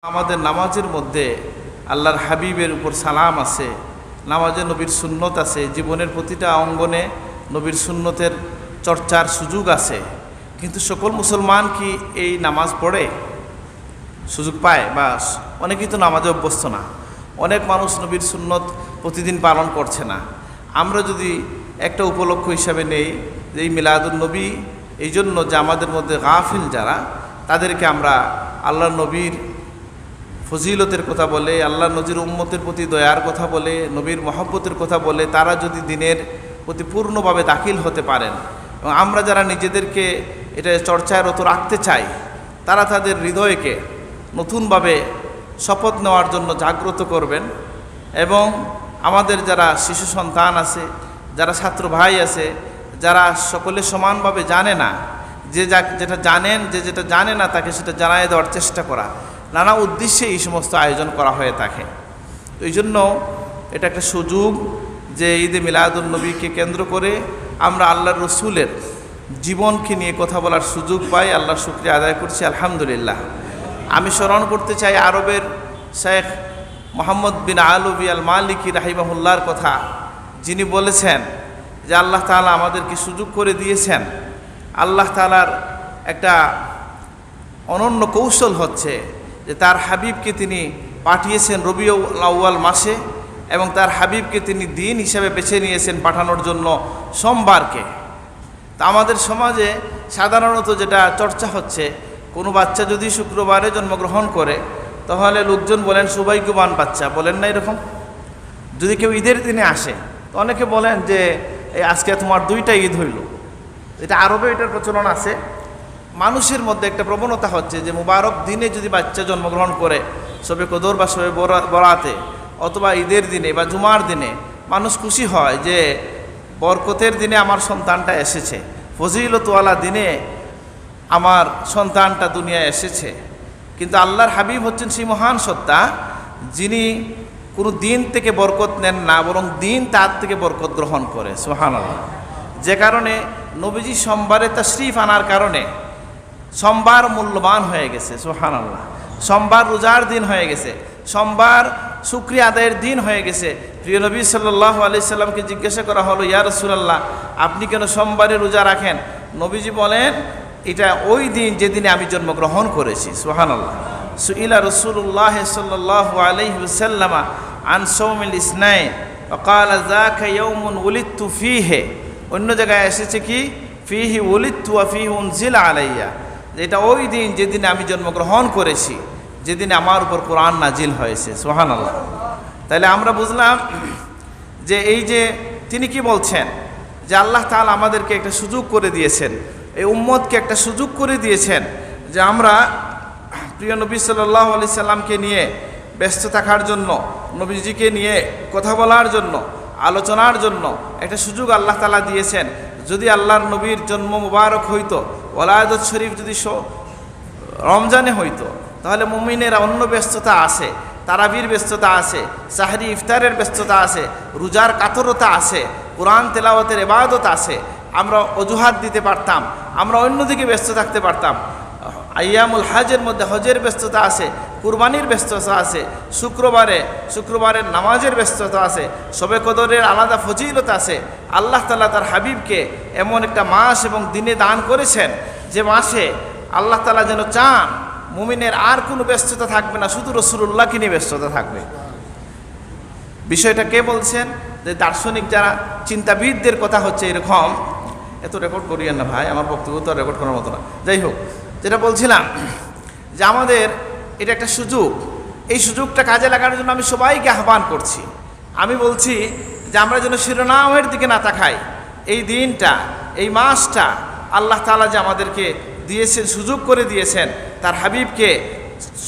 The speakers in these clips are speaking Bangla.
আমাদের নামাজের মধ্যে আল্লাহর হাবিবের উপর সালাম আছে, নামাজে নবীর সুন্নত আছে, জীবনের প্রতিটা অঙ্গনে নবীর সুন্নতের চর্চার সুযোগ আছে। কিন্তু সকল মুসলমান কি এই নামাজ পড়ে সুযোগ পায়? বা অনেকেই তো নামাজে অভ্যস্ত না, অনেক মানুষ নবীর সুন্নত প্রতিদিন পালন করছে না। আমরা যদি একটা উপলক্ষ হিসাবে নেই যে এই মিলাদুন নবী, এই জন্য যে আমাদের মধ্যে গাফিল যারা, তাদেরকে আমরা আল্লাহ নবীর ফজিলতের কথা বলে, আল্লাহ নবীর উম্মতের প্রতি দয়ার কথা বলে, নবীর মহব্বতের কথা বলে তারা যদি দিনের প্রতি পূর্ণভাবে দাখিল হতে পারেন, এবং আমরা যারা নিজেদেরকে এটা চর্চায় রত রাখতে চাই, তারা তাদের হৃদয়কে নতুনভাবে শপথ নেওয়ার জন্য জাগ্রত করবেন। এবং আমাদের যারা শিশু সন্তান আছে, যারা ছাত্র ভাই আছে, যারা সকলে সমানভাবে জানে না, যেটা জানেন, যেটা জানে না তাকে সেটা জানায় দেওয়ার চেষ্টা করা, নানা উদ্দেশ্যে এই সমস্ত আয়োজন করা হয়ে থাকে। তো এই জন্য এটা একটা সুযোগ যে ঈদে মিলাদুন নবীকে কেন্দ্র করে আমরা আল্লাহর রসুলের জীবনকে নিয়ে কথা বলার সুযোগ পাই। আল্লাহর শুকরিয়া আদায় করছি, আলহামদুলিল্লাহ। আমি স্মরণ করতে চাই আরবের শেখ মোহাম্মদ বিন আলবি আল মালিকি রাহিমাহুল্লাহর কথা, যিনি বলেছেন যে আল্লাহ তাআলা আমাদেরকে সুযোগ করে দিয়েছেন। আল্লাহ তাআলার একটা অনন্য কৌশল হচ্ছে যে তার হাবিবকে তিনি পাঠিয়েছেন রবিউল আউয়াল মাসে, এবং তার হাবিবকে তিনি দিন হিসাবে বেছে নিয়েছেন পাঠানোর জন্য সোমবারকে। তা আমাদের সমাজে সাধারণত যেটা চর্চা হচ্ছে, কোনো বাচ্চা যদি শুক্রবারে জন্মগ্রহণ করে তাহলে লোকজন বলেন সৌভাগ্যবান বাচ্চা, বলেন না এরকম? যদি কেউ ঈদের দিনে আসে তো অনেকে বলেন যে এই আজকে তোমার দুইটা ঈদ হইল। এটা আরবে এটার প্রচলন আছে। মানুষের মধ্যে একটা প্রবণতা হচ্ছে যে মুবারক দিনে যদি বাচ্চা জন্মগ্রহণ করে, শবে কদর বা শবে বরাতে অথবা ঈদের দিনে বা জুমার দিনে, মানুষ খুশি হয় যে বরকতের দিনে আমার সন্তানটা এসেছে, ফজিলতওয়ালা দিনে আমার সন্তানটা দুনিয়ায় এসেছে। কিন্তু আল্লাহর হাবিব হচ্ছেন সেই মহান সত্তা যিনি কোনো দিন থেকে বরকত নেন না, বরং দিন তার থেকে বরকত গ্রহণ করে। সুবহানাল্লাহ। যে কারণে নবীজি সোমবারে তাশরীফ আনার কারণে সোমবার মূল্যবান হয়ে গেছে। সুবহানাল্লাহ। সোমবার রোজার দিন হয়ে গেছে, সোমবার শুকরিয়া আদায়ের দিন হয়ে গেছে। প্রিয় নবী সাল্লাল্লাহু আলাইহি সাল্লামকে জিজ্ঞাসা করা হলো, ইয়া রাসূলুল্লাহ, আপনি কেন সোমবারে রোজা রাখেন? নবীজি বলেন, এটা ওই দিন যেদিনে আমি জন্মগ্রহণ করেছি। সুবহানাল্লাহ। সুইলা রাসূলুল্লাহ সাল্লাল্লাহু আলাইহি ওয়াসাল্লাম আন সাওমিল ইসনাইন ওয়াকালা যাকা ইয়াউমুন উলিদতু ফীহি। অন্য জায়গায় এসেছে কি ফীহি উলিদতু ওয়া ফীহি উনজিলা আলাইয়া, এটা ওই দিন যেদিন আমি জন্মগ্রহণ করেছি, যেদিন আমার উপর কোরআন নাজিল হয়েছে। সুবহানাল্লাহ। তাহলে আমরা বুঝলাম যে এই যে তিনি কি বলছেন, যে আল্লাহ তাআলা আমাদেরকে একটা সুযোগ করে দিয়েছেন, এই উম্মতকে একটা সুযোগ করে দিয়েছেন যে আমরা প্রিয় নবী সাল্লাল্লাহু আলাইহি সাল্লামকে নিয়ে ব্যস্ত থাকার জন্য, নবীজিকে নিয়ে কথা বলার জন্য, আলোচনার জন্য একটা সুযোগ আল্লাহ তাআলা দিয়েছেন। যদি আল্লাহর নবীর জন্ম মুবারক হইতো, ওলাদত শরীফ যদি রমজানে হইতো, তাহলে মুমিনেরা অন্য ব্যস্ততা আছে, তারাবির ব্যস্ততা আছে, সাহরি ইফতারের ব্যস্ততা আছে, রোজার কাতরতা আছে, কোরআন তেলাওয়াতের ইবাদত আছে, আমরা অজুহাত দিতে পারতাম, আমরা অন্যদিকে ব্যস্ত থাকতে পারতাম। আইয়ামুল হজের মধ্যে হজের ব্যস্ততা আছে, কুরবানির ব্যস্ততা আছে, শুক্রবারের নামাজের ব্যস্ততা আছে, শবে কদরের আলাদা ফজিলত আছে। আল্লাহ তাআলা তার হাবিবকে এমন একটা মাস এবং দিনে দান করেছেন যে মাসে আল্লাহ তাআলা যেন চান মুমিনের আর কোনো ব্যস্ততা থাকবে না, শুধু রাসূলুল্লাহকে নিয়ে ব্যস্ততা থাকবে। বিষয়টা কে বলছেন? যে দার্শনিক যারা চিন্তাবিদদের কথা হচ্ছে এরকম। এত রেকর্ড করিয়েন না ভাই, আমার বক্তব্য তো রেকর্ড করার মতো না। যাই হোক, যেটা বলছিলাম যে আমাদের এটা একটা সুযোগ, এই সুযোগটা কাজে লাগানোর জন্য আমি সবাইকে আহ্বান করছি। আমি বলছি যে আমরা যেন শিরোনামের দিকে না তাকাই। এই দিনটা, এই মাসটা আল্লাহ তাআলা যে আমাদেরকে দিয়েছেন, সুযোগ করে দিয়েছেন তার হাবিবকে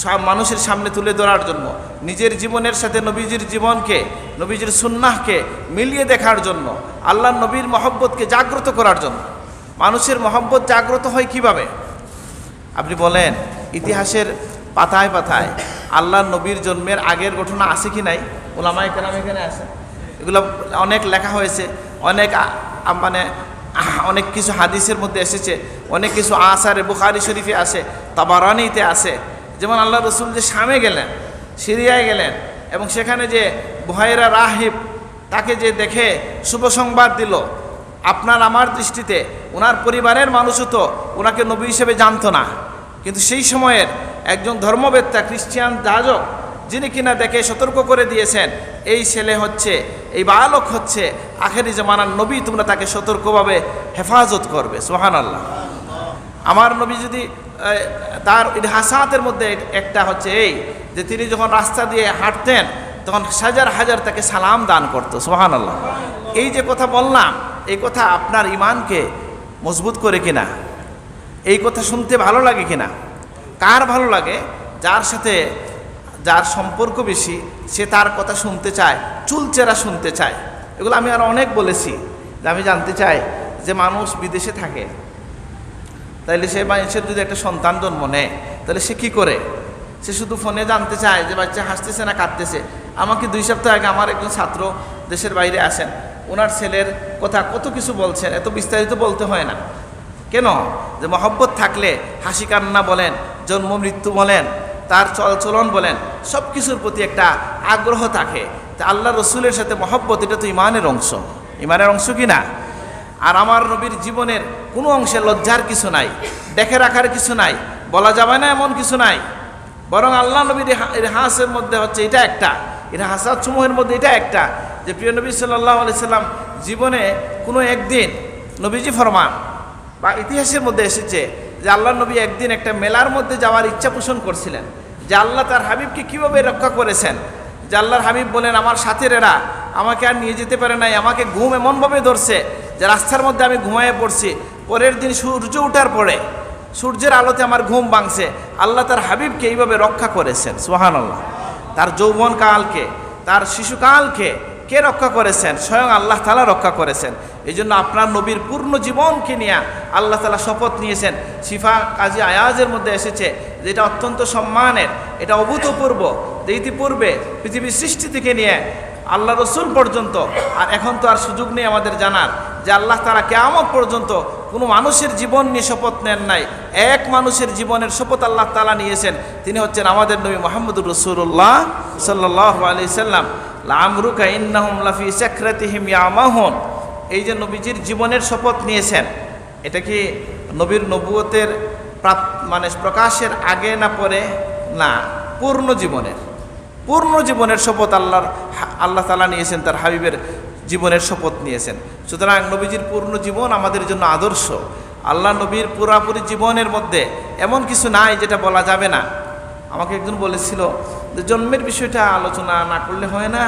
সব মানুষের সামনে তুলে ধরার জন্য, নিজের জীবনের সাথে নবীজির জীবনকে, নবীজির সুন্নাহকে মিলিয়ে দেখার জন্য, আল্লাহর নবীর মহব্বতকে জাগ্রত করার জন্য। মানুষের মহব্বত জাগ্রত হয় কিভাবে? আপনি বলেন, ইতিহাসের পাতায় পাতায় আল্লাহর নবীর জন্মের আগের ঘটনা আছে কি নাই? ওলামায়ে কেরাম এখানে আছে, এগুলো অনেক লেখা হয়েছে, অনেক কিছু হাদিসের মধ্যে এসেছে, অনেক কিছু আসারে বুখারী শরীফে আছে, তাবারানীতে আছে, যেমন আল্লাহ রসুল যে শামে গেলেন, সিরিয়ায় গেলেন, এবং সেখানে যে বুহাইরা রাহিব তাকে যে দেখে শুভ সংবাদ দিল, আপনার আমার দৃষ্টিতে ওনার পরিবারের মানুষও তো ওনাকে নবী হিসেবে জানতো না, কিন্তু সেই সময়ের একজন ধর্মবেত্তা খ্রিস্টান যাজক যিনি কিনা দেখে সতর্ক করে দিয়েছেন এই ছেলে হচ্ছে, এই বালক হচ্ছে আখেরি জামানার নবী, তোমরা তাকে সতর্কভাবে হেফাজত করবে। সুবহানাল্লাহ। আমার নবী যদি তার ইতিহাসাতের মধ্যে একটা হচ্ছে এই যে তিনি যখন রাস্তা দিয়ে হাঁটতেন তখন হাজার হাজার তাকে সালাম দান করতো। সুবহানাল্লাহ। এই যে কথা বললাম, এই কথা আপনার ইমানকে মজবুত করে কিনা? এই কথা শুনতে ভালো লাগে কিনা? কার ভালো লাগে? যার সাথে যার সম্পর্ক বেশি সে তার কথা শুনতে চায়, চুলচেরা শুনতে চায়। এগুলো আমি আর অনেক বলেছি যে আমি জানতে চাই যে মানুষ বিদেশে থাকে, তাইলে সে মানুষের যদি একটা সন্তান জন্ম নেয় তাহলে সে কী করে? সে শুধু ফোনে জানতে চায় যে বাচ্চা হাসতেছে না কাঁদতেছে। আমাকে 2 সপ্তাহ আগে আমার একজন ছাত্র দেশের বাইরে আসেন, ওনার ছেলের কথা কত কিছু বলছেন, এত বিস্তারিত বলতে হয় না। কেন? যে মহব্বত থাকলে হাসি কান্না বলেন, জন্ম মৃত্যু বলেন, তার চলচলন বলেন, সব কিছুর প্রতি একটা আগ্রহ থাকে। তা আল্লাহ রসুলের সাথে মহব্বত, এটা তো ইমানের অংশ। ইমানের অংশ কি না? আর আমার নবীর জীবনের কোনো অংশে লজ্জার কিছু নাই, দেখে রাখার কিছু নাই, বলা যাবে না এমন কিছু নাই। বরং আল্লাহ নবীর ইতিহাসের মধ্যে হচ্ছে এটা একটা, ইতিহাসাত সমূহের মধ্যে এটা একটা যে প্রিয় নবী সাল্লাল্লাহু আলাইহি সাল্লাম জীবনে কোনো একদিন, নবীজি ফরমান বা ইতিহাসের মধ্যে এসেছে যে আল্লাহ নবী একদিন একটা মেলার মধ্যে যাওয়ার ইচ্ছা পোষণ করছিলেন, যে আল্লাহ তার হাবিবকে কীভাবে রক্ষা করেছেন। যে আল্লাহর হাবিব বলেন, আমার সাথীরা আমাকে আর নিয়ে যেতে পারে নাই, আমাকে ঘুম এমনভাবে ধরছে যে রাস্তার মধ্যে আমি ঘুমায়ে পড়ছি। পরের দিন সূর্য ওঠার পরে সূর্যের আলোতে আমার ঘুম ভাঙছে। আল্লাহ তার হাবিবকে এইভাবে রক্ষা করেছেন। সুবহানাল্লাহ। তার যৌবনকালকে, তার শিশুকালকে কে রক্ষা করেছেন? স্বয়ং আল্লাহ তাআলা রক্ষা করেছেন। এই জন্য আপনার নবীর পূর্ণ জীবনকে নিয়ে আল্লাহ তাআলা শপথ নিয়েছেন। শিফা কাজী আয়াজের মধ্যে এসেছে যে এটা অত্যন্ত সম্মানের, এটা অভূতপূর্ব, যে ইতিপূর্বে পৃথিবীর সৃষ্টি থেকে নিয়ে আল্লাহ রসুল পর্যন্ত, আর এখন তো আর সুযোগ নেই আমাদের জানার যে আল্লাহ তাআলা কিয়ামত পর্যন্ত কোনো মানুষের জীবন নিয়ে শপথ নেন নাই। এক মানুষের জীবনের শপথ আল্লাহ তাআলা নিয়েছেন, তিনি হচ্ছেন আমাদের নবী মুহাম্মদুর রাসূলুল্লাহ সাল্লাল্লাহু আলাইহি সাল্লাম। লামরুকা ইন্নাহুম লাফি সাকরাতিহিম ইয়ামাহুন। এই যে নবীজির জীবনের শপথ নিয়েছেন, এটা কি নবীর নবুয়তের মানে প্রকাশের আগে না পরে? না, পূর্ণ জীবনের শপথ আল্লাহ তাআলা নিয়েছেন, তার হাবিবের জীবনের শপথ নিয়েছেন। সুতরাং নবীজির পূর্ণ জীবন আমাদের জন্য আদর্শ। আল্লাহ নবীর পুরাপুরি জীবনের মধ্যে এমন কিছু নাই যেটা বলা যাবে না। আমাকে একজন বলেছিল যে জন্মের বিষয়টা আলোচনা না করলে হয় না।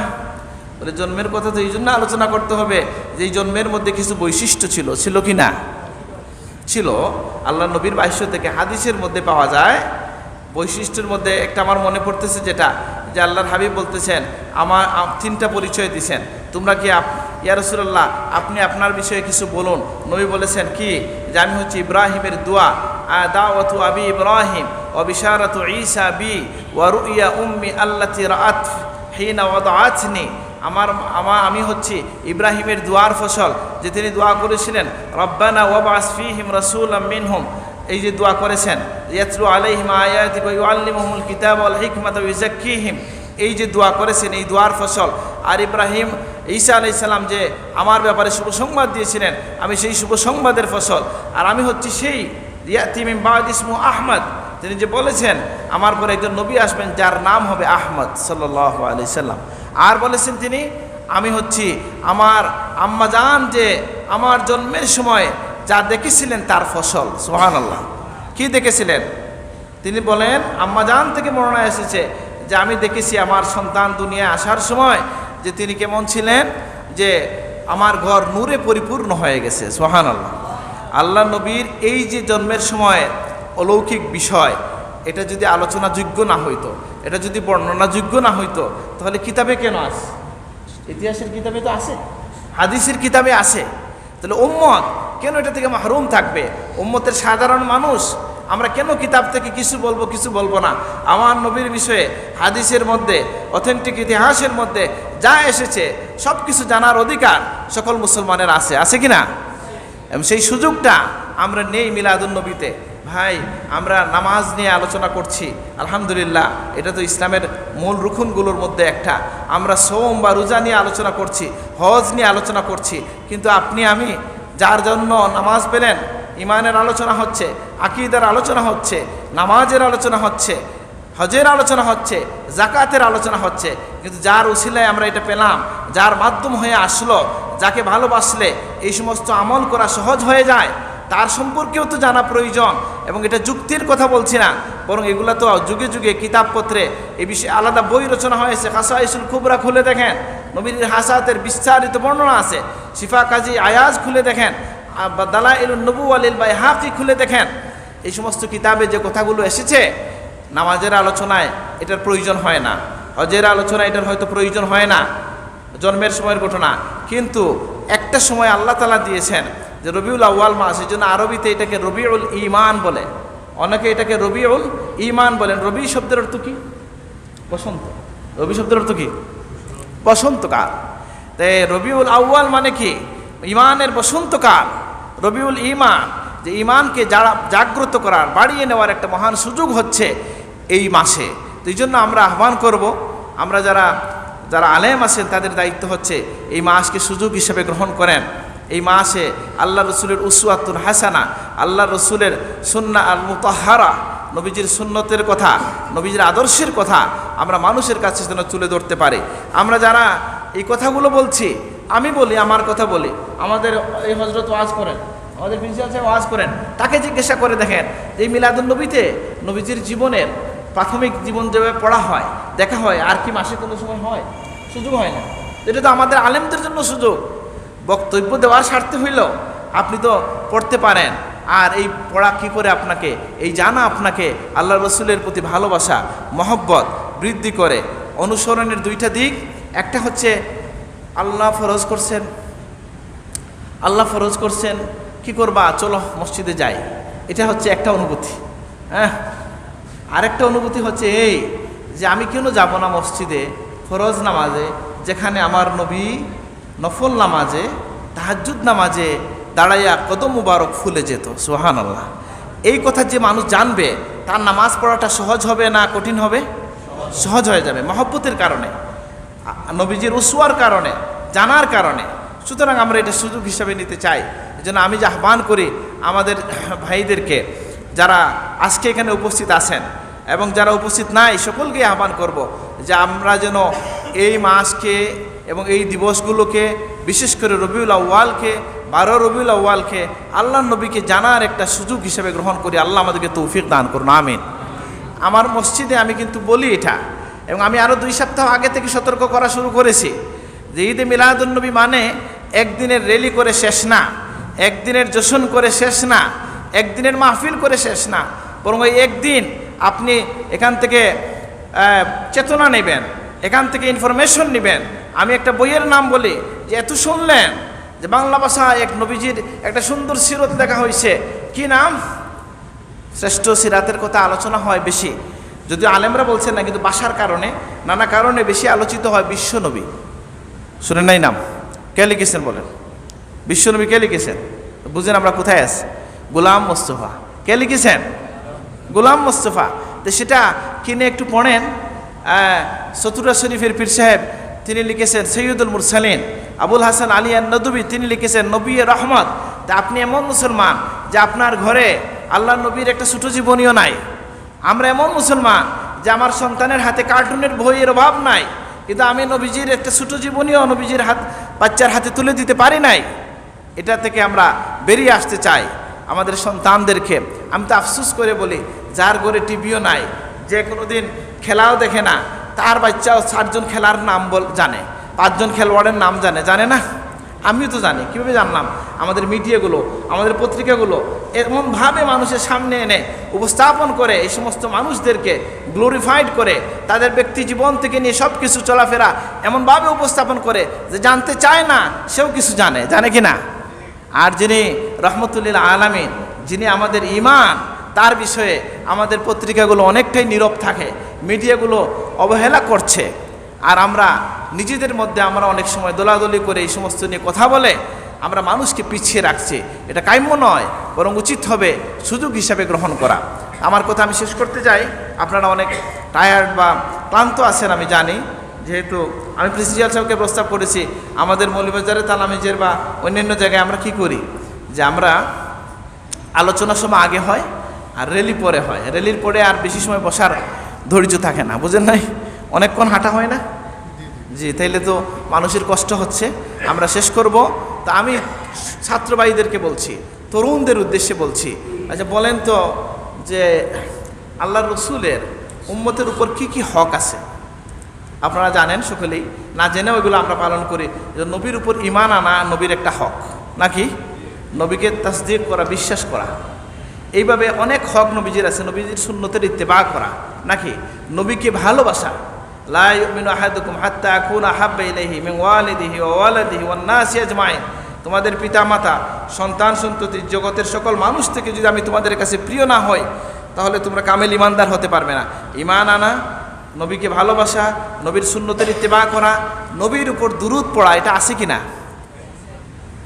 বলে জন্মের কথা তো এই জন্য আলোচনা করতে হবে যে এই জন্মের মধ্যে কিছু বৈশিষ্ট্য ছিল কি না? ছিল। আল্লাহ নবীর বাহ্য থেকে হাদিসের মধ্যে পাওয়া যায়। বৈশিষ্ট্যের মধ্যে একটা আমার মনে পড়তেছে যেটা, যে আল্লাহর হাবিব বলতেছেন, আমার 3টা পরিচয় দিছেন, তোমরা কি ইয়া রাসূলুল্লাহ আপনি আপনার বিষয়ে কিছু বলুন। নবী বলেছেন কি? যে আমি হচ্ছে ইব্রাহিমের দোয়া, দাওয়াতু আবি ইব্রাহিম ওয়া বিশারাতু ঈসা বি ওয়া রুইয়া উম্মি আল্লাতী রাআত হিনা ওয়াদাআতনি। আমি হচ্ছি ইব্রাহিমের দোয়ার ফসল, যে তিনি দোয়া করেছিলেন রব্বানা ওয়াবআস ফীহিম রাসূলাম মিনহুম। এই যে দোয়া করেছেন ইয়াতলু আলাইহিম আয়াতিকা ওয়া ইউআল্লিমুহুমুল কিতাবা ওয়াল হিকমাতা ওয়া ইউযাক্কিহিম, এই যে দোয়া করেছেন এই দোয়ার ফসল। আর ইব্রাহিম ঈসা আলাইহিস সালাম যে আমার ব্যাপারে শুভ সংবাদ দিয়েছিলেন, আমি সেই শুভ সংবাদের ফসল। আর আমি হচ্ছি সেই ইয়াতি মিন বা'দ ইসমু আহমদ, তিনি যে বলেছেন আমার পরে একজন নবী আসবেন যার নাম হবে আহমদ সাল্লাল্লাহু আলাইহি সাল্লাম। আর বলেছেন তিনি আমি হচ্ছি আমার আম্মাজান যে আমার জন্মের সময় যা দেখেছিলেন তার ফসল। সুবহানাল্লাহ। কি দেখেছিলেন? তিনি বলেন আম্মাজান থেকে বর্ণনা এসেছে যে আমি দেখেছি আমার সন্তান দুনিয়ায় আসার সময় যে তিনি কেমন ছিলেন, যে আমার ঘর নূরে পরিপূর্ণ হয়ে গেছে। সুবহানাল্লাহ। আল্লাহ নবীর এই যে জন্মের সময় অলৌকিক বিষয়, এটা যদি আলোচনাযোগ্য না হইতো, এটা যদি বর্ণনাযোগ্য না হইতো, তাহলে কিতাবে কেন আছে? ইতিহাসের কিতাবে তো আছে, হাদিসের কিতাবে আছে। তাহলে উম্মত কেন এটা থেকে মাহরুম থাকবে? উম্মতের সাধারণ মানুষ আমরা কেন কিতাব থেকে কিছু বলবো না? আমার নবীর বিষয়ে হাদিসের মধ্যে, অথেন্টিক ইতিহাসের মধ্যে যা এসেছে সব কিছু জানার অধিকার সকল মুসলমানের আছে কি না? এবং সেই সুযোগটা আমরা নেই মিলাদুন নবীতে। ভাই আমরা নামাজ নিয়ে আলোচনা করছি, আলহামদুলিল্লাহ এটা তো ইসলামের মূল রুকুনগুলোর মধ্যে একটা। আমরা সোম বা রোজা নিয়ে আলোচনা করছি, হজ নিয়ে আলোচনা করছি, কিন্তু আপনি আমি যার জন্য নামাজ পেলেন, ইমানের আলোচনা হচ্ছে, আকীদার আলোচনা হচ্ছে, নামাজের আলোচনা হচ্ছে, হজের আলোচনা হচ্ছে, জাকাতের আলোচনা হচ্ছে, কিন্তু যার উসিলায় আমরা এটা পেলাম, যার মাধ্যম হয়ে আসলো, যাকে ভালোবাসলে এই সমস্ত আমল করা সহজ হয়ে যায়, তার সম্পর্কেও তো জানা প্রয়োজন। এবং এটা যুক্তির কথা বলছি না, বরং এগুলো তো যুগে যুগে কিতাবপত্রে এই বিষয়ে আলাদা বই রচনা হয়েছে। খাসাইসুল কুবরা খুলে দেখেন, নবীর হাসাতের বিস্তারিত বর্ণনা আছে। শিফা কাজী আয়াজ খুলে দেখেন, দালাইলুন নবুওয়া লিল বাইহাকি খুলে দেখেন। এই সমস্ত কিতাবে যে কথাগুলো এসেছে, নামাজের আলোচনায় এটার প্রয়োজন হয় না, হজের আলোচনায় এটার হয়তো প্রয়োজন হয় না, জন্মের সময়ের ঘটনা। কিন্তু একটা সময় আল্লাহ তাআলা দিয়েছেন যে রবিউল আউয়াল মাস, এই জন্য আরবিতে এটাকে রবিউল ঈমান বলে, অনেকে এটাকে রবিউল ঈমান বলেন। রবি শব্দের অর্থ কি? বসন্ত। রবি শব্দের অর্থ কি? বসন্তকাল। তাই রবিউল আউয়াল মানে কি? ঈমানের বসন্তকাল। রবিউল ঈমান, যে ঈমানকে জাগ্রত করার, বাড়িয়ে নেওয়ার একটা মহান সুযোগ হচ্ছে এই মাসে। তো এই জন্য আমরা আহ্বান করব, আমরা যারা আলেম আছেন তাদের দায়িত্ব হচ্ছে এই মাসকে সুযোগ হিসেবে গ্রহণ করেন। এই মাসে আল্লাহ রসুলের উসওয়াতুন হাসানা, আল্লাহ রসুলের সুন্নাহ আল মুতাহহারা, নবীজির সুন্নতের কথা, নবীজির আদর্শের কথা আমরা মানুষের কাছে যেন তুলে ধরতে পারি। আমরা যারা এই কথাগুলো বলছি, আমি বলি, আমার কথা বলি, আমাদের এই হজরত ওয়াজ করেন, আমাদের প্রিন্সিপাল সাহেব ওয়াজ করেন, তাকে জিজ্ঞাসা করে দেখেন এই মিলাদুন নবীতে নবীজির জীবনের প্রাথমিক জীবন যেভাবে পড়া হয়, দেখা হয়, আর কি মাসে কোনো সময় হয়? সুযোগ হয় না। এটা তো আমাদের আলেমদের জন্য সুযোগ। বক্তব্য দেওয়ার স্বার্থে হইল আপনি তো পড়তে পারেন, আর এই পড়া কী করে আপনাকে, এই জানা আপনাকে আল্লাহ রসুলের প্রতি ভালোবাসা, মহব্বত বৃদ্ধি করে। অনুসরণের দুইটা দিক, একটা হচ্ছে আল্লাহ ফরজ করছেন, কি করবা, চলো মসজিদে যাই, এটা হচ্ছে একটা অনুভূতি। হ্যাঁ, আরেকটা অনুভূতি হচ্ছে এই যে আমি কেন যাব না মসজিদে ফরজ নামাজে, যেখানে আমার নবী নফল নামাজে, তাহাজ্জুদ নামাজে দাঁড়াইয়া কদম মুবারক ফুলে যেত। সুবহানাল্লাহ। এই কথা যে মানুষ জানবে, তার নামাজ পড়াটা সহজ হবে না কঠিন হবে? সহজ হয়ে যাবে, মহব্বতের কারণে, নবীজির উসওয়ার কারণে, জানার কারণে। সুতরাং আমরা এটা সুযোগ হিসাবে নিতে চাই। এই জন্য আমি যে আহ্বান করি আমাদের ভাইদেরকে, যারা আজকে এখানে উপস্থিত আছেন এবং যারা উপস্থিত নাই, সকলকে আহ্বান করব যে আমরা যেন এই মাসকে এবং এই দিবসগুলোকে, বিশেষ করে রবিউল আউয়ালকে, 12 রবিউল আউয়ালকে আল্লাহর নবীকে জানার একটা সুযোগ হিসেবে গ্রহণ করি। আল্লাহ আমাদেরকে তৌফিক দান করুন, আমিন। আমার মসজিদে আমি কিন্তু বলি এটা, এবং আমি আরও 2 সপ্তাহ আগে থেকে সতর্ক করা শুরু করেছি যে ঈদে মিলাদুন্নবী মানে একদিনের র্যালি করে শেষ না, একদিনের জশ্ন করে শেষ না, একদিনের মাহফিল করে শেষ না, বরং ওই একদিন আপনি এখান থেকে চেতনা নেবেন, এখান থেকে ইনফরমেশন নেবেন। আমি একটা বইয়ের নাম বলি যে এত শুনলেন যে বাংলা ভাষা এক নবীজির একটা সুন্দর সিরত লেখা হয়েছে, কি নাম? শ্রেষ্ঠ সিরাতের কথা আলোচনা হয় বেশি, যদিও আলেমরা বলছেন না, কিন্তু ভাষার কারণে, নানা কারণে বেশি আলোচিত হয় বিশ্বনবী। শুনেন নাই নাম? কে লিখেছেন বলেন? বিশ্বনবী কে লিখেছেন? বুঝেন আমরা কোথায় আছি? গোলাম মোস্তফা। কে লিখেছেন? গোলাম মোস্তফা। তো সেটা কিনে একটু পড়েন। চতুরা শরীফের পীর সাহেব তিনি লিখেছেন সৈয়দুল মুরসালিন, আবুল হাসান আলী আন-নদভী তিনি লিখেছেন নবী রহমত। তা আপনি এমন মুসলমান যে আপনার ঘরে আল্লাহ নবীর একটা ছোটো জীবনীও নাই। আমরা এমন মুসলমান যে আমার সন্তানের হাতে কার্টুনের বইয়ের অভাব নাই, কিন্তু আমি নবীজির একটা ছোটো জীবনীও নবীজির বাচ্চার হাতে তুলে দিতে পারি নাই। এটা থেকে আমরা বেরিয়ে আসতে চাই আমাদের সন্তানদেরকে। আমি তো আফসোস করে বলি, যার ঘরে টিভিও নাই, যে কোনো দিন খেলাও দেখে না, তার বাচ্চাও 7 জন খেলার নাম জানে, 5 জন খেলোয়াড়ের নাম জানে না? আমিও তো জানি। কীভাবে জানলাম? আমাদের মিডিয়াগুলো, আমাদের পত্রিকাগুলো এমনভাবে মানুষের সামনে এনে উপস্থাপন করে, এই সমস্ত মানুষদেরকে গ্লোরিফাইড করে, তাদের ব্যক্তি জীবন থেকে নিয়ে সব কিছু চলাফেরা এমনভাবে উপস্থাপন করে যে জানতে চায় না সেও কিছু জানে কি না? আর যিনি রহমতুল্লিল আলামিন, যিনি আমাদের ঈমান, তার বিষয়ে আমাদের পত্রিকাগুলো অনেকটাই নীরব থাকে, মিডিয়াগুলো অবহেলা করছে। আর আমরা নিজেদের মধ্যে আমরা অনেক সময় দোলাদলি করে এই সমস্ত নিয়ে কথা বলে আমরা মানুষকে পিছিয়ে রাখছি। এটা কাম্য নয়, বরং উচিত হবে সুযোগ হিসাবে গ্রহণ করা। আমার কথা আমি শেষ করতে যাই। আপনারা অনেক টায়ার্ড বা ক্লান্ত আছেন আমি জানি, যেহেতু আমি প্রেসিডেন্ট সাহেবকে প্রস্তাব করেছি আমাদের মৌলভীবাজারে তালামিজের বা অন্যান্য জায়গায় আমরা কি করি, যে আমরা আলোচনার সময় আগে হয় আর র্যালি পরে হয়। র্যালির পরে আর বেশি সময় বসার ধৈর্য থাকে না, বুঝেন নাই? অনেকক্ষণ হাঁটা হয় না জি, তাইলে তো মানুষের কষ্ট হচ্ছে। আমরা শেষ করব। তা আমি ছাত্র ভাইদেরকে বলছি, তরুণদের উদ্দেশ্যে বলছি, আচ্ছা বলেন তো যে আল্লাহর রসুলের উম্মতের উপর কি কি হক আছে? আপনারা জানেন সকলেই, না জেনে ওইগুলো আমরা পালন করি। যে নবীর উপর ঈমান আনা নবীর একটা হক, নাকি? নবীকে তাসদীক করা, বিশ্বাস করা, এইভাবে অনেক হক নবীজির আছে। নবীজির সুন্নতের ইত্তেবা করা, নাকি? নবীকে ভালোবাসা। লা ইউমিনু আহাদুকুম হাত্তা আকুনা আহাব্বা ইলাইহি মিন ওয়ালিদিহি ওয়া ওয়ালাদিহি ওয়ান নাসি আজমাইন। তোমাদের পিতামাতা, সন্তান সন্ততি, জগতের সকল মানুষ থেকে যদি আমি তোমাদের কাছে প্রিয় না হই, তাহলে তোমরা কামেল ইমানদার হতে পারবে না। ঈমান আনা, নবীকে ভালোবাসা, নবীর সুন্নতের ইত্তেবা করা, নবীর উপর দুরূদ পড়া, এটা আছে কি না?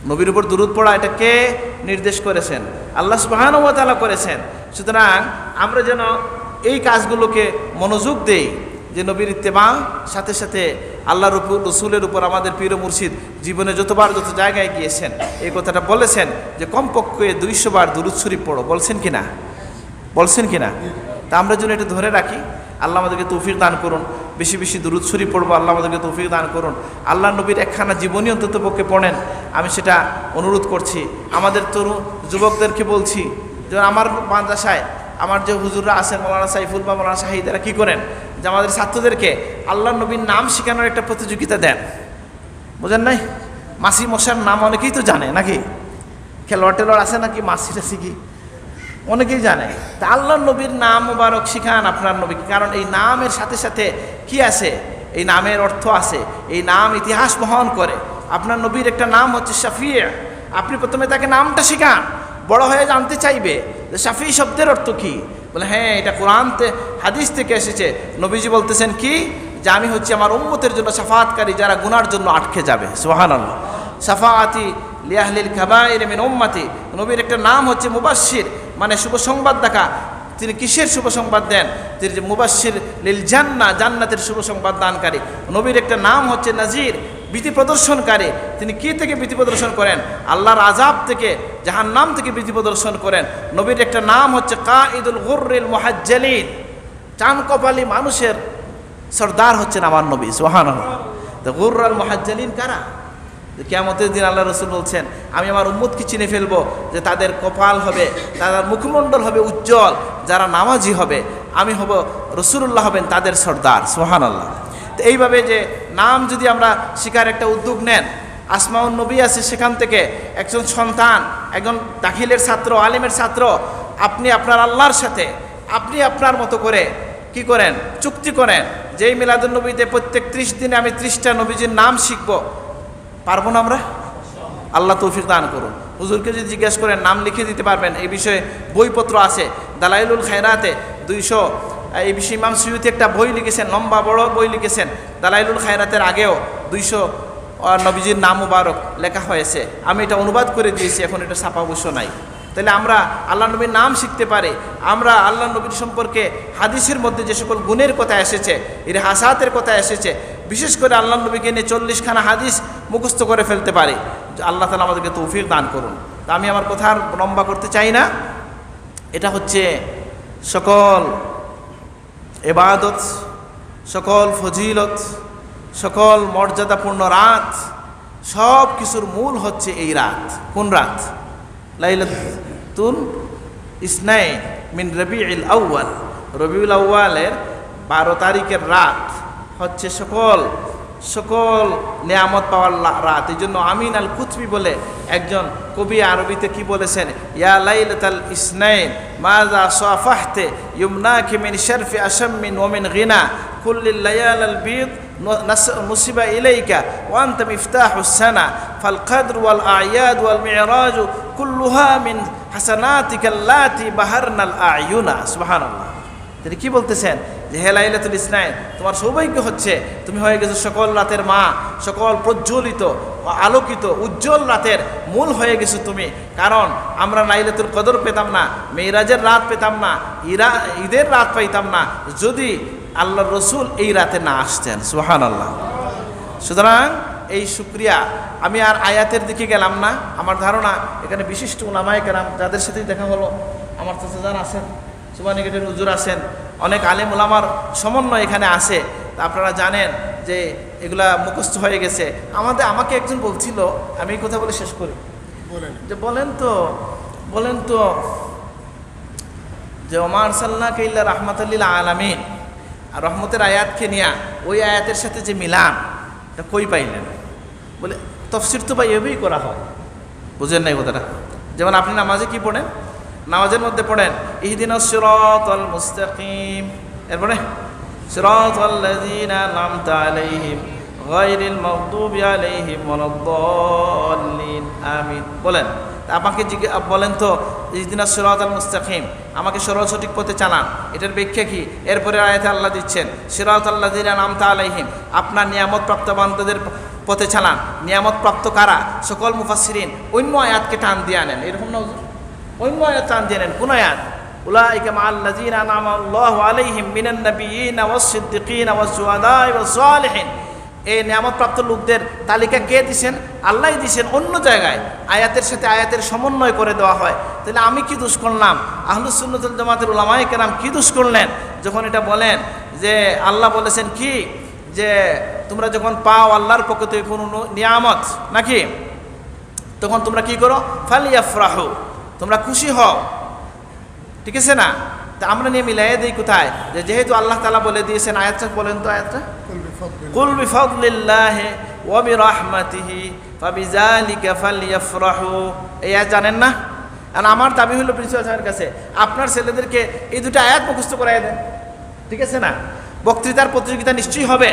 নবীর উপর দুরূদ পড়া, এটা কে নির্দেশ করেছেন? আল্লাহ সুবহানাহু ওয়া তাআলা করেছেন। সুতরাং আমরা যেন এই কাজগুলোকে মনোযোগ দেই, যে নবীর ইত্তেবা, সাথে সাথে আল্লাহর উপর, রসুলের উপর আমাদের পীর মুর্শিদ জীবনে যতবার যত জায়গায় গিয়েছেন এই কথাটা বলেছেন যে কমপক্ষে 200 বার দুরূদ শরীফ পড়ো। বলছেন কি না? বলছেন কি না? তা আমরা যেন এটা ধরে রাখি। আল্লাহ আমাদেরকে তৌফিক দান করুন, বেশি বেশি দুরূদ শরীফ পড়বো। আল্লাহ আমাদেরকে তৌফিক দান করুন। আল্লাহ নবীর একখানা জীবনী অন্তত পক্ষে পড়েন, আমি সেটা অনুরোধ করছি। আমাদের তরুণ যুবকদেরকে বলছি, যে আমার মাদ্রাসায় আমার যে হুজুররা আছেন, মৌলানা সাইফুল বা মৌলানা শাহিদ, এরা কী করেন, যে আমাদের ছাত্রদেরকে আল্লাহ নবীর নাম শেখানোর একটা প্রতিযোগিতা দেন। বোঝেন নাই? মাসি মশার নাম অনেকেই তো জানে, নাকি? খেলোয়াড় টেলোয়াড় আছে নাকি? মাসি টাসি কি অনেকেই জানে। তা আল্লাহ নবীর নাম মুবারক শিখান আপনার নবীকে। কারণ এই নামের সাথে সাথে কি আছে? এই নামের অর্থ আছে, এই নাম ইতিহাস বহন করে। আপনার নবীর একটা নাম হচ্ছে শাফিয়া। আপনি প্রথমে তাকে নামটা শিখান, বড় হয়ে জানতে চাইবে যে শাফি শব্দের অর্থ কি। বলে হ্যাঁ, এটা কোরআন হাদিস থেকে এসেছে। নবীজি বলতেছেন কি, যে আমি হচ্ছে আমার উম্মতের জন্য শাফাআতকারী, যারা গুনার জন্য আটকে যাবে। সুবহানাল্লাহ। শাফাআতি লিআহলিল কাবাইর মিন উম্মতি। নবীর একটা নাম হচ্ছে মুবাশশির, মানে শুভ সংবাদ দেখা। তিনি কিসের শুভ সংবাদ দেন? তিনি যে মুবাশশির লিল জান্নাহ, জান্নাতের শুভ সংবাদ দানকারী। নবীর একটা নাম হচ্ছে নাজির, ভীতি প্রদর্শনকারী। তিনি কি থেকে ভীতি প্রদর্শন করেন? আল্লাহর আযাব থেকে, জাহান্নাম থেকে ভীতি প্রদর্শন করেন। নবীর একটা নাম হচ্ছে কাঈদুল গুররিল মুহাজ্জালিন, চান কপালি মানুষের সর্দার হচ্ছেন আমার নবী। সুবহানাল্লাহ। তো গুররাল মুহাজ্জালিন কারা? কিয়ামতের দিন আল্লাহ রসুল বলছেন, আমি আমার উম্মতকে চিনে ফেলবো, যে তাদের কপাল হবে, তাদের মুখমণ্ডল হবে উজ্জ্বল, যারা নামাজি হবে, আমি হব, রসুলুল্লাহ হবেন তাদের সর্দার। সুবহানাল্লাহ। তো এইভাবে যে নাম যদি আমরা শিকার একটা উদ্যোগ নেন, আসমাউন নবী আছে, সেখান থেকে একজন সন্তান, একজন দাখিলের ছাত্র, আলিমের ছাত্র, আপনি আপনার আল্লাহর সাথে আপনি আপনার মতো করে কি করেন? চুক্তি করেন, যে এই মিলাদুন নবীতে প্রত্যেক 30 দিনে আমি 30টা নবীজির নাম শিখবো। পারবো না আমরা? আল্লাহ তৌফিক দান করুন। হুজুরকে যদি জিজ্ঞেস করেন, নাম লিখে দিতে পারবেন। এই বিষয়ে বইপত্র আছে, দালাইলুল খায়রাতে 200, এই বিষয়ে ইমাম সুয়ুতি একটা বই লিখেছেন, লম্বা বড় বই লিখেছেন। দালাইলুল খায়রাতের আগেও 200 নবীজির নাম মুবারক লেখা হয়েছে। আমি এটা অনুবাদ করে দিয়েছি, এখন এটা ছাপা অবশ্য নাই। তাহলে আমরা আল্লাহ নবীর নাম শিখতে পারি। আমরা আল্লাহ নবীর সম্পর্কে হাদিসের মধ্যে যে সকল গুণের কথা এসেছে, এর হাসাতের কথা এসেছে, বিশেষ করে আল্লাহ নবীকে নিয়ে 40খানা হাদিস মুখস্থ করে ফেলতে পারি। আল্লাহ তাআলা আমাদেরকে তৌফিক দান করুন। তা আমি আমার কথা আর লম্বা করতে চাই না। এটা হচ্ছে সকল ইবাদত, সকল ফজিলত, সকল মর্যাদাপূর্ণ রাত, সব কিছুর মূল হচ্ছে এই রাত। কোন রাত? লাইলাতুল ইসনাইন মিন রবিউল আউয়াল। রবিউল আউয়ালের 12 তারিখের রাত হচ্ছে সকল নিয়ামত পাওয়ার রাত। এই জন্য আমিন আল কুতবি বলে একজন কবি আরবিতে কি বলেছেন, ইয়া লাইলাতাল ইসনাইন মাযা সাফাহতে ইউমনাকি মিন শারফি আশাম্মিন ওয়া মিন গিনা কুল্লিল লায়ালাল বিদ نصب إليك وأنت مفتاح السنة فالقدر والأعياد والمعراج كلها من حسناتك اللاتي بهرنا الأعين. سبحان الله. তিনি কি বলতেছেন যে হে লাইলাতুল ইসনাইন, তোমার সৌভাগ্য হচ্ছে তুমি হয়ে গেছো সকল রাতের মা, সকল প্রজ্বলিত আলোকিত উজ্জ্বল রাতের মূল হয়ে গেছো তুমি। কারণ আমরা লাইলাতুল কদর পেতাম না, মেরাজের রাত পেতাম না, ঈদের রাত পাইতাম না যদি আল্লাহর রসুল এই রাতে না আসতেন। সুবহানাল্লাহ। সুতরাং এই শুকরিয়া, আমি আর আয়াতের দিকে গেলাম না। আমার ধারণা এখানে বিশিষ্ট উলামায়ে কেরাম যাদের সাথে দেখা হলো, আমার চাচাজান আছেন, সুবানীগেটের হুজুর আছেন, অনেক আলেম উলামার সমন্বয় এখানে আছে। তা আপনারা জানেন যে এগুলা মুখস্থ হয়ে গেছে। আমাকে একজন বলছিল, আমি এই কথা বলে শেষ করি, যে বলেন তো যে ওমা আরসালনাকা ইল্লা রাহমাতাল লিল আলামিন, আর রহমতের আয়াতকে নিয়ে ওই আয়াতের সাথে যে মিলান, এটা কই পাইলেন? বলে তাফসীর তো ভাই এভাবেই করা হয়। বুঝেন নাই কথাটা? যেমন আপনি নামাজে কি পড়েন, নামাজের মধ্যে পড়েন ইহদিনাস সিরাতাল মুস্তাকিম, এরপরে সিরাতাল্লাযীনা আন'আমতা আলাইহিম গায়রিল মাগদুবি আলাইহিম ওয়ালাদ-দাল্লিন, আমিন বলেন। আমাকে বলেন তো ইহদিনাস সিরাতাল মুস্তাকিম, আমাকে সরল সঠিক পথে চালান, এটার ব্যাখ্যা কি? এরপরে আয়াতে আল্লাহ দিচ্ছেন সিরাতাল্লাযীনা আন'আমতা আলাইহিম, আপনার নিয়ামত প্রাপ্ত বান্দাদের পথে চালান। নিয়ামত প্রাপ্ত কারা? সকল মুফাসসিরিন অন্য আয়াতকে টান দিয়ে আনেন, এরকম না হুজুর? অন্য আয়াত টান দিয়ে আনেন। কোন আয়াত? উলাইকা মাআল্লাযীনা আন'আমা আল্লাহু আলাইহিম মিনান নাবিয়্যিনা ওয়াস-সিদ্দিকিনা ওয়াস-শুহাদা'i ওয়াস-সালিহিন। এই নিয়ামতপ্রাপ্ত লোকদের তালিকা কে দিছেন? আল্লাহই দিছেন। অন্য জায়গায় আয়াতের সাথে আয়াতের সমন্বয় করে দেওয়া হয়। তাহলে আমি কি দোষ করলাম? আহলুস সুন্নাত ওয়াল জামাতের উলামায়ে কেরাম কি দোষ করলেন যখন এটা বলেন যে আল্লাহ বলেছেন কি, যে তোমরা যখন পাও আল্লাহর পক্ষ থেকে কোনো নিয়ামত নাকি, তখন তোমরা কি করো? ফালিয়াফরাহু, তোমরা খুশি হও। ঠিক আছে না? তা আমরা নিয়ে মিলাই দিই কোথায়? যে যেহেতু আল্লাহ তাআলা বলে দিয়েছেন, আয়াতটা বলেন তো, আয়াতটা কুল বিফাদলিল্লাহি ওয়া বিরাহমাতিহি ফাবিযালিকা ফালইফরাহু। এই আয়াত জানেন না? আর আমার দাবি হলো প্রিন্সিপাল সাহেবের কাছে, আপনার ছেলেদেরকে এই দুটো আয়াত মুখস্থ করাই দেন। ঠিক আছে না? বক্তৃতার প্রতিযোগিতা নিশ্চয়ই হবে।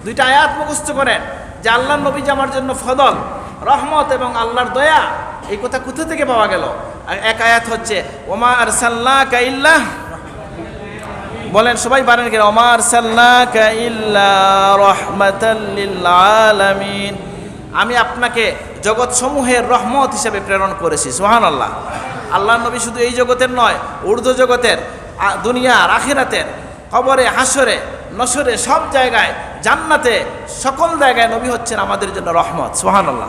দুইটা আয়াত মুখস্থ করেন যে আল্লাহর নবী যে আমার জন্য ফদল, রহমত এবং আল্লাহর দয়া, এই কথা কোথা থেকে পাওয়া গেল? আর এক আয়াত হচ্ছে ওমা আরসালনাকা ইল্লা, বলেন সবাই পারেন কিনা? ওমা আরসালনাকা ইল্লা রাহমাতাল লিল আলামিন, আমি আপনাকে জগৎ সমূহের রহমত হিসেবে প্রেরণ করেছি। সুবহানাল্লাহ। আল্লাহর নবী শুধু এই জগতের নয়, ঊর্ধ্ব জগতের, দুনিয়ার, আখিরাতের, কবরে, হাসরে, নসরে, সব জায়গায়, জান্নাতে, সকল জায়গায় নবী হচ্ছেন আমাদের জন্য রহমত। সুবহানাল্লাহ।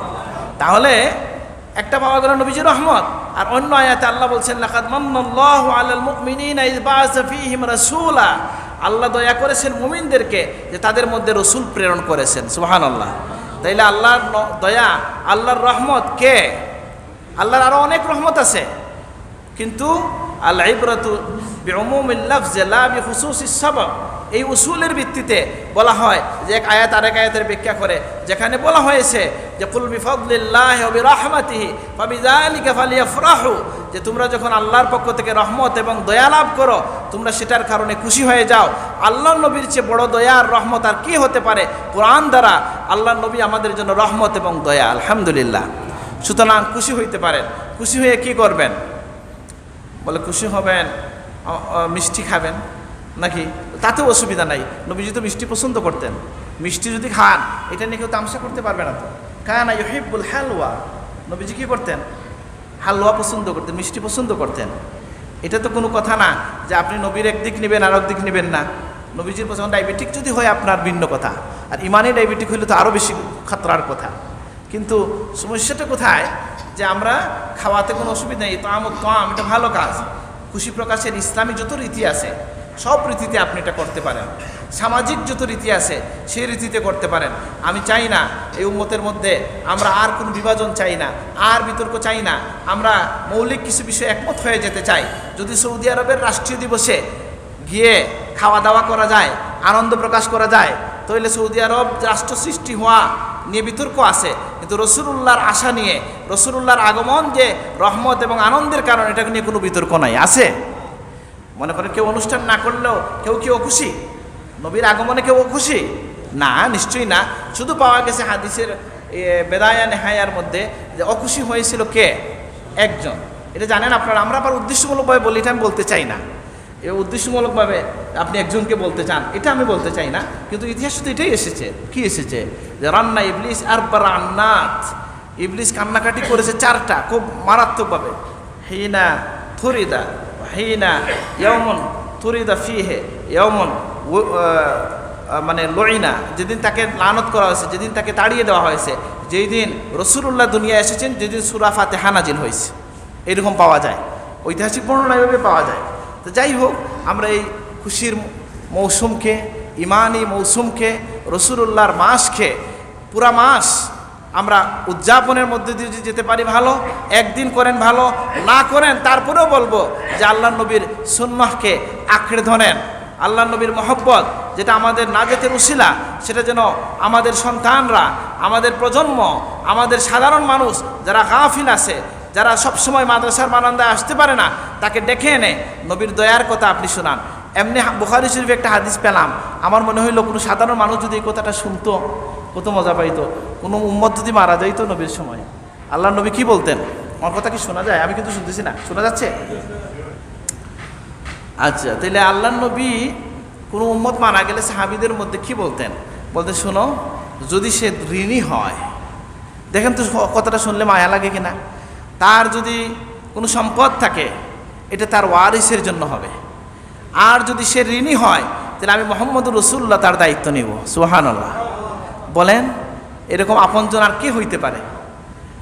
তাহলে একটা পাওয়া গেল নবীজির রহমত। আর অন্য আয়াতে আল্লাহ বলছেন লাকাদ মান্নাল্লাহু আলাল মুমিনিনা ইয বাআসা ফীহিম রাসূলা, আল্লাহ দয়া করেছেন মুমিনদেরকে যে তাদের মধ্যে রসুল প্রেরণ করেছেন। সুবহানাল্লাহ। তাইলে আল্লাহর দয়া, আল্লাহর রহমত কে? আল্লাহর আরো অনেক রহমত আছে, কিন্তু আল ইবরাতু বিউমুমিল লাফজ লা বিখুসুসিস সাবাব, এই উসুলের ভিত্তিতে বলা হয় যে এক আয়াত আরেক আয়াতের ব্যাখ্যা করে। যেখানে বলা হয়েছে যে কুল বিফাদলিল্লাহি ওয়া বিরাহমাতিহি ফাবিযালিকা ফালিয়াফরাহু, যে তোমরা যখন আল্লাহর পক্ষ থেকে রহমত এবং দয়া লাভ করো তোমরা সেটার কারণে খুশি হয়ে যাও। আল্লাহর নবীর চেয়ে বড় দয়া আর রহমত আর কি হতে পারে? কোরআন দ্বারা আল্লাহর নবী আমাদের জন্য রহমত এবং দয়া, আলহামদুলিল্লাহ। সুতরাং খুশি হইতে পারেন। খুশি হয়ে কি করবেন? বলে খুশি হবেন, মিষ্টি খাবেন নাকি? তাতেও অসুবিধা নাই। নবীজি তো মিষ্টি পছন্দ করতেন। মিষ্টি যদি খান এটা নিয়ে কেউ তামসা করতে পারবে না তো। কানা ইউহিব্বুল হালওয়া, নবীজি কি করতেন? হালুয়া পছন্দ করতেন, মিষ্টি পছন্দ করতেন। এটা তো কোনো কথা না যে আপনি নবীর একদিক নেবেন আর একদিক নেবেন না। নবীজির পছন্দ ডায়াবেটিক যদি হয় আপনার ভিন্ন কথা, আর ইমানে ডায়াবেটিক হইলে তো আরও বেশি খাতরার কথা। কিন্তু সমস্যাটা কোথায়? যে আমরা খাওয়াতে কোনো অসুবিধা নেই, তাম এটা ভালো কাজ। খুশি প্রকাশের ইসলামী যত রীতি আছে সব রীতিতে আপনি এটা করতে পারেন। সামাজিক যত রীতি আছে সেই রীতিতে করতে পারেন। আমি চাই না এই উম্মতের মধ্যে আমরা আর কোনো বিভাজন চাই না, আর বিতর্ক চাই না। আমরা মৌলিক কিছু বিষয়ে একমত হয়ে যেতে চাই। যদি সৌদি আরবের রাষ্ট্রীয় দিবসে গিয়ে খাওয়া দাওয়া করা যায়, আনন্দ প্রকাশ করা যায়, তাহলে সৌদি আরব রাষ্ট্র সৃষ্টি হওয়া নিয়ে বিতর্ক আছে, কিন্তু রসুলুল্লাহর আশা নিয়ে, রসুলুল্লাহর আগমন যে রহমত এবং আনন্দের কারণ, এটা নিয়ে কোনো বিতর্ক নাই। আছে? মনে করেন কেউ অনুষ্ঠান না করলেও কেউ কি অখুশি? নবীর আগমনে কেউ অখুশি? না, নিশ্চয়ই না। শুধু পাওয়া গেছে হাদিসের বেদায়া নেহায়ার মধ্যে যে অখুশি হয়েছিল কে? একজন। এটা জানেন আপনারা। আমরা আবার উদ্দেশ্যমূলকভাবে বলি, এটা আমি বলতে চাই না। এ উদ্দেশ্যমূলকভাবে আপনি একজনকে বলতে চান, এটা আমি বলতে চাই না, কিন্তু ইতিহাস তো এটাই এসেছে। কি এসেছে? যে রান্না ইবলিস আর রান্নাত, ইবলিস কান্নাকাটি করেছে 4টা, খুব মারাত্মকভাবে। হিনা থুরিদা, হিনা ইয়াউমুন থুরিদা ফিহে ইয়াউমুন, মানে লইনা, যেদিন তাকে লানত করা হয়েছে, যেদিন তাকে তাড়িয়ে দেওয়া হয়েছে, যেই দিন রাসূলুল্লাহ দুনিয়া এসেছেন, যেদিন সূরা ফাতিহা নাজিল হয়েছে, এরকম পাওয়া যায়, ঐতিহাসিক বর্ণনা এভাবে পাওয়া যায়। তো যাই হোক, আমরা এই খুশির মৌসুমকে, ইমানি মৌসুমকে, রাসূলুল্লাহর মাসকে, পুরা মাস আমরা উদযাপনের মধ্যে দিয়ে যদি যেতে পারি ভালো, একদিন করেন ভালো, না করেন তারপরেও বলবো যে আল্লাহ নবীর সুন্নাহকে আঁকড়ে ধরেন। আল্লাহ নবীর মহব্বত যেটা আমাদের নাজাতের উসিলা, সেটা যেন আমাদের সন্তানরা, আমাদের প্রজন্ম, আমাদের সাধারণ মানুষ যারা গাফিল আছে, যারা সবসময় মাদ্রাসার বারান্দায় আসতে পারে না, তাকে ডেকে এনে নবীর দয়ার কথা আপনি শোনান। এমনি বুখারী শরীফে একটা হাদিস পেলাম, আমার মনে হইল কোনো সাধারণ মানুষ যদি এই কথাটা শুনতো কত মজা পাইতো। কোনো উম্মত যদি মারা যাইতো নবীর সময়, আল্লাহ নবী কি বলতেন? আমার কথা কি শোনা যায়? আমি কিন্তু শুনতেছি না, শোনা যাচ্ছে? আচ্ছা, তাহলে আল্লাহ নবী কোনো উম্মত মারা গেলে সাহাবীদের মধ্যে কি বলতেন? বলতে, শোনো, যদি সে ঋণী হয়, দেখেন তো কথাটা শুনলে মায়া লাগে কিনা। তার যদি কোনো সম্পদ থাকে, এটা তার ওয়ারিসের জন্য হবে। আর যদি সে ঋণী হয়, তাহলে আমি মুহাম্মদুর রাসূলুল্লাহ তার দায়িত্ব নিব। সুবহানাল্লাহ। বলেন, এরকম আপনজন আর কে হইতে পারে?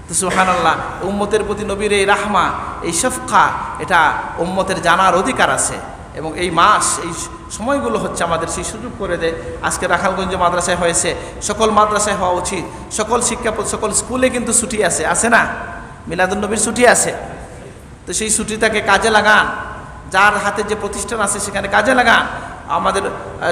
তো সুবহানাল্লাহ, উম্মতের প্রতি নবীর এই রাহমা, এই শফকা, এটা উম্মতের জানার অধিকার আছে। এবং এই মাস, এই সময়গুলো হচ্ছে আমাদের সেই সুযোগ করে দেয়। আজকে রাখালগঞ্জ মাদ্রাসায় হয়েছে, সকল মাদ্রাসায় হওয়া উচিত, সকল শিক্ষা, সকল স্কুলে কিন্তু ছুটি আছে না? মিলাদুন্নবীর ছুটি আছে। তো সেই ছুটিটাকে কাজে লাগান, যার হাতে যে প্রতিষ্ঠান আছে সেখানে কাজে লাগান। আমাদের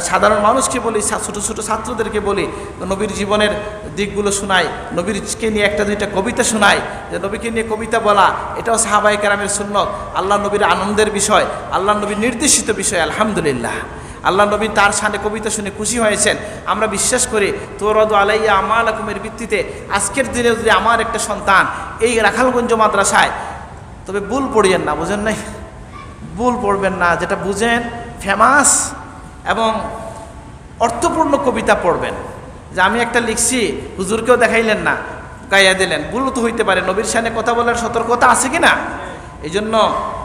সাধারণ মানুষকে বলি, ছোটো ছোটো ছাত্রদেরকে বলি, নবীর জীবনের দিকগুলো শোনাই, নবীরকে নিয়ে একটা দুইটা কবিতা শোনাই। যে নবীকে নিয়ে কবিতা বলা, এটাও সাহাবায়ে কেরামের সুন্নত, আল্লাহ নবীর আনন্দের বিষয়, আল্লাহ নবীর নির্দেশিত বিষয়। আলহামদুলিল্লাহ, আল্লাহ নবী তার শানে কবিতা শুনে খুশি হয়েছেন। আমরা বিশ্বাস করি তুরাদু আলাইয়া আমালাকুমের ভিত্তিতে আজকের দিনে যদি আমার একটা সন্তান এই রাখালগঞ্জ মাদ্রাসায়, তবে ভুল পড়িয়েন না, বুঝেন নাই? ভুল পড়বেন না, যেটা বুঝেন ফেমাস এবং অর্থপূর্ণ কবিতা পড়বেন। যে আমি একটা লিখছি, হুজুরকেও দেখাইলেন না, গাইয়া দিলেন, ভুল তো হইতে পারে। নবীর শানে কথা বলার সতর্কতা আছে কি না? এই জন্য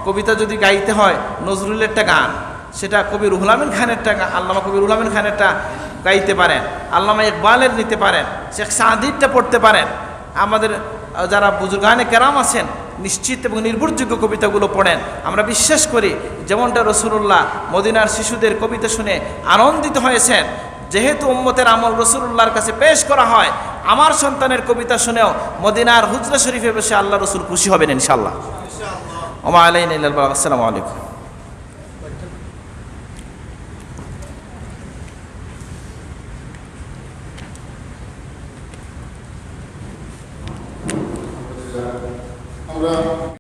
কবিতা যদি গাইতে হয়, নজরুলেরটা গান, সেটা কবি রুহুল আমিন খানেরটা, আল্লামা কবি রুহুল আমিন খানেরটা গাইতে পারেন, আল্লামা ইকবালের নিতে পারেন, শেখ সাদিরটা পড়তে পারেন। আমাদের যারা বুজুর্গানে কেরাম আছেন, নিশ্চিত এবং নির্ভরযোগ্য কবিতাগুলো পড়েন। আমরা বিশ্বাস করি যেমনটা রাসূলুল্লাহ মদিনার শিশুদের কবিতা শুনে আনন্দিত হয়েছেন, যেহেতু উম্মতের আমল রাসূলুল্লাহর কাছে পেশ করা হয়, আমার সন্তানের কবিতা শুনেও মদিনার হুজরা শরীফে বসে আল্লাহ রসুল খুশি হবেন ইনশাআল্লাহ। ওমা আলাইনা ইল্লাল বালাগ। আসসালামু আলাইকুম। আমরা